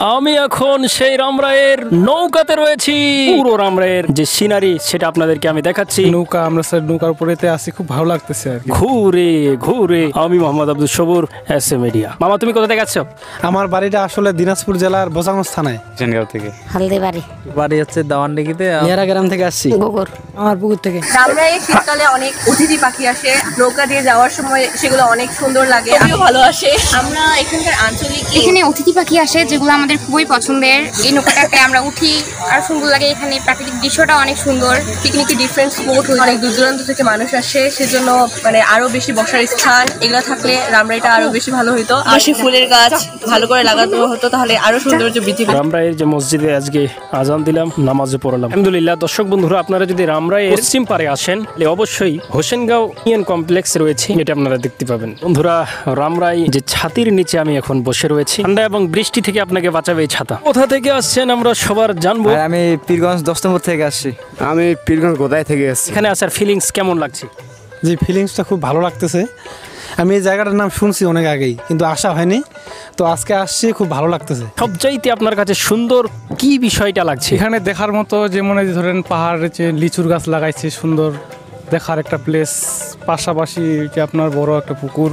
আমি এখন সেই রামরায়ের নৌকাতে রয়েছি। পুরো রামরায়ের যে সিনারি সেটা আপনাদেরকে আমি দেখাচ্ছি। নৌকা আমরা স্যার নৌকার উপরেতে আছি, খুব ভালো লাগতেছে আর কি। ঘুরে ঘুরে আমি মোহাম্মদ আব্দুল সবুর, এসএ মিডিয়া। মামা তুমি কোথা থেকে আসছো? আমার বাড়িটা আসলে দিনাজপুর জেলার বোচাগঞ্জ থানায়, জেনগাঁও থেকে। হালদিবাড়ি বাড়ি হচ্ছে দাওয়ানডিগিতে। নেয়ারা গ্রাম থেকে আসছি। গোগর আমার পুকুর থেকে। রামরায়ে শীতকালে অনেক অতিথি পাখি আসে, নৌকা দিয়ে যাওয়ার সময় সেগুলো অনেক সুন্দর লাগে, খুবই ভালো আসে। আমরা এখানকার আঞ্চলিক এখানে অতিথি পাখি আসে যেগুলো আমাদের খুবই পছন্দের। এই নৌকাটাতে আমরা উঠি আর সুন্দর লাগে। এখানে প্রাকৃতিক দৃশ্যটা অনেক সুন্দর। পিকনিকের ডিফারেন্ট স্পট, অনেক দূর দূরান্ত থেকে মানুষ আসে, সেজন্য আরো বেশি বসার স্থান এগুলো থাকলে রামরাইটা আরো বেশি ভালো হতো। বেশি ফুলের গাছ ভালো করে লাগানো হতো, তাহলে আরো সৌন্দর্য বৃদ্ধি পেত। রামরায়ের যে মসজিদে আজকে আজান দিলাম, নামাজে পড়লাম আলহামদুলিল্লাহ। দর্শক বন্ধুরা, আপনারা যদি রামরায়ের পশ্চিম পারে আসেন তাহলে অবশ্যই হোসেনগাঁও ইউনিয়ন কমপ্লেক্স রয়েছে, এটা আপনারা দেখতে পাবেন। বন্ধুরা, রামরাই যে ছাতির নিচে আমি এখন বসে রয়েছি, ঠান্ডা এবং বৃষ্টি থেকে আপনাকে বাঁচাবে এই ছাতা। কোথা থেকে আসছেন আমরা সবার জানবো। আমি পীরগঞ্জ দশমপুর থেকে আসছি। আমি পীরগঞ্জ গোদাই থেকে আসছি। এখানে আসার ফিলিংস কেমন লাগছে? জি, ফিলিংসটা খুব ভালো লাগতেছে। আমি এই জায়গাটার নাম শুনছি অনেক আগেই, কিন্তু আসা হয়নি, তো আজকে আসছি, খুব ভালো লাগতেছে। সবচাইতে আপনার কাছে সুন্দর কি বিষয়টা লাগছে? এখানে দেখার মতো যে মনে ধরেন পাহাড়ে যে লিচুর গাছ লাগাইছে, সুন্দর দেখার একটা প্লেস, পাশাপাশি যে আপনার বড় একটা পুকুর।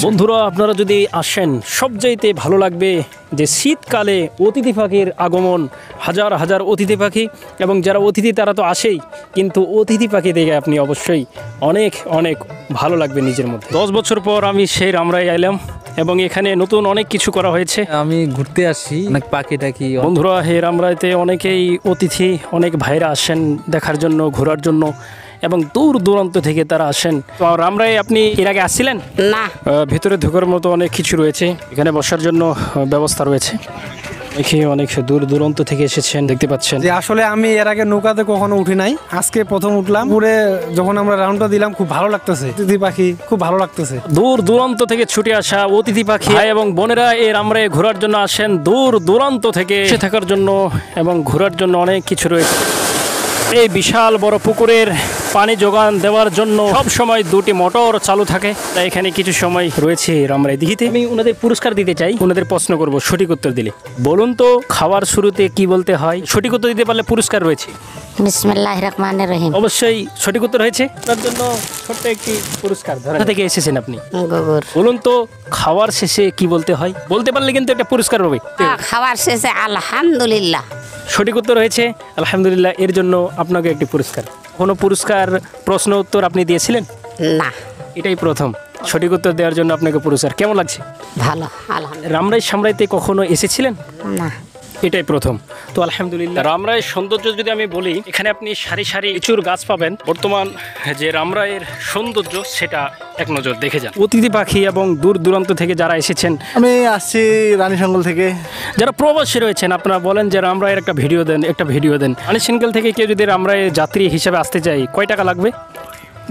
বন্ধুরা, আপনারা যদি আসেন সবচাইতে ভালো লাগবে যে শীতকালে অতিথি পাখির আগমন, হাজার হাজার অতিথি পাখি, এবং যারা অতিথি তারা তো আসেই, কিন্তু অতিথি পাখি দেখে আপনি অবশ্যই অনেক অনেক ভালো লাগবে নিজের মধ্যে। 10 বছর পর আমি সেই রামরাই এলাম এবং এখানে নতুন অনেক কিছু করা হয়েছে। আমি ঘুরতে আসি, অনেক পাখি টাকি। বন্ধুরা, এই রামরাইতে অনেকেই অতিথি, অনেক ভাইরা আসেন দেখার জন্য, ঘোরার জন্য, এবং দূর দূরান্ত থেকে তারা আসেন। তো রামরাই আপনি এর আগে আসছিলেন? না। ভিতরে ঢোকার মতো অনেক কিছু রয়েছে, এখানে বসার জন্য ব্যবস্থা রয়েছে। অনেক দূর দূরান্ত থেকে এসেছেন, দেখতে পাচ্ছেন। যে আসলে আমি এর আগে নৌকাতে কখনো উঠি নাই, আজকে প্রথম উঠলাম। পুরে যখন আমরা রাউন্ডটা দিলাম, খুব ভালো লাগতেছে। অতিথি পাখি খুব ভালো লাগতেছে। দূর দূরান্ত থেকে ছুটে আসা অতিথি পাখি এবং বোনেরা এই রামরায়ে ঘোরার জন্য আসেন দূর দূরান্ত থেকে। বসে থাকার জন্য এবং ঘোরার জন্য অনেক কিছু রয়েছে। এই বিশাল বড় পুকুরের পানি যোগান দেওয়ার জন্য সব সময় 2টি মোটর চালু থাকে, তাই এখানে কিছু সময় রয়েছে রামরাই দিঘিতে। আমি ওনাদের পুরস্কার দিতে চাই, ওনাদের প্রশ্ন করব, সঠিক উত্তর দিলে। বলুন তো, খাওয়ার শুরুতে কি বলতে হয়? সঠিক উত্তর দিতে পারলে পুরস্কার রয়েছে। বিসমিল্লাহির রহমানির রহিম। অবশ্যই সঠিক উত্তর হয়েছে, তার জন্য ছোট্ট একটি পুরস্কার। কোথা থেকে এসেছেন আপনি? গোগর। বলুন তো, খাওয়ার শেষে কি বলতে হয়? বলতে পারলে কিন্তু একটা পুরস্কার হবে। খাবার শেষে আলহামদুলিল্লাহ। সঠিক উত্তর হয়েছে আলহামদুলিল্লাহ, এর জন্য আপনাকে একটি পুরস্কার। কোনো পুরস্কার প্রশ্ন উত্তর আপনি দিয়েছিলেন? না, এটাই প্রথম। সঠিক উত্তর দেওয়ার জন্য আপনাকে পুরস্কার। কেমন লাগছে? ভালো আলহামদুলিল্লাহ। রামরাই সামরাইতে কখনো এসেছিলেন? না, এটাই প্রথম। তো আলহামদুলিল্লাহ। রামরায়ের সৌন্দর্য যদি আমি বলি, এখানে আপনি সারি সারি লিচুর গাছ পাবেন। বর্তমান যে রামরায়ের সৌন্দর্য সেটা এক নজর দেখে যান। অতিথি পাখি এবং দূর দূরান্ত থেকে যারা এসেছেন। আমি আসছি রানীশঙ্গল থেকে। যারা প্রবাসী রয়েছেন, আপনারা বলেন যে রামরায়ের একটা ভিডিও দেন, একটা ভিডিও দেন। রানীশঙ্গল থেকে কেউ যদি রামরায়ের যাত্রী হিসেবে আসতে চাই, কয় টাকা লাগবে?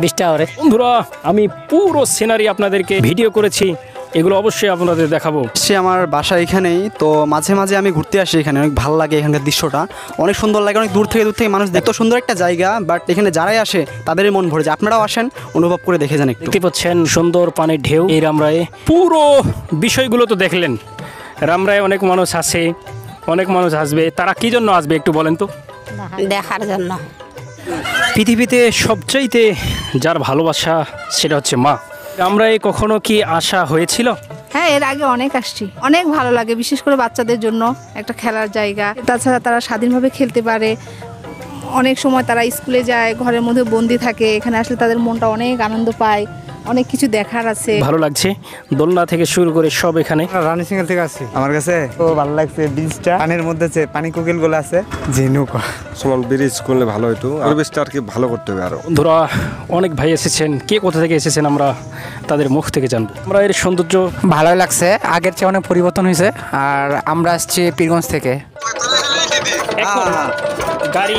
20 টাকা করে। বন্ধুরা, আমি পুরো সিনারি আপনাদেরকে ভিডিও করেছি, এগুলো অবশ্যই আপনাদের দেখাবো। সে আমার বাসা এখানেই, তো মাঝে মাঝে আমি ঘুরতে আসি এখানে। অনেক ভালো লাগে, এখানকার দৃশ্যটা অনেক সুন্দর লাগে। অনেক দূর থেকে মানুষ এত সুন্দর একটা জায়গা, বাট এখানে যারাই আসে তাদেরই মন ভরে যায়। আপনারাও আসেন, অনুভব করে দেখে যান একটু। দেখতে পাচ্ছেন সুন্দর পানির ঢেউ এই রামরায়ে। পুরো বিষয়গুলো তো দেখলেন। রামরায়ে অনেক মানুষ আসে, অনেক মানুষ আসবে। তারা কি জন্য আসবে একটু বলেন তো? দেখার জন্য। পৃথিবীতে সবচাইতে যার ভালোবাসা সেটা হচ্ছে মা। রামরায়ে কখনো কি আসা হয়েছিল? হ্যাঁ, এর আগে অনেক আসছি। অনেক ভালো লাগে, বিশেষ করে বাচ্চাদের জন্য একটা খেলার জায়গা। তাছাড়া তারা স্বাধীনভাবে খেলতে পারে। অনেক সময় তারা স্কুলে যায়, ঘরের মধ্যে বন্দি থাকে, এখানে আসলে তাদের মনটা অনেক আনন্দ পায়। অনেক কিছু দেখার আছে, ভালো লাগছে। দোলনা থেকে শুরু করে সব এখানে। রানীশঙ্গল থেকে আসছি। আমার কাছে তো ভালো লাগছে ব্রিজটা, পানির মধ্যে যে পানি কোকিল গুলো আছে, যে নৌকা স্মল ব্রিজ করলে ভালো হতো, পরিবেশটা আর কি ভালো করতে হবে আরো। বন্ধুরা, অনেক ভাই এসেছেন, কে কোথা থেকে এসেছেন আমরা তাদের মুখ থেকে জানবো। আমরা এর সৌন্দর্য ভালোই লাগছে, আগের চেয়ে অনেক পরিবর্তন হয়েছে। আর আমরা আসছি পীরগঞ্জ থেকে। এখন গাড়ি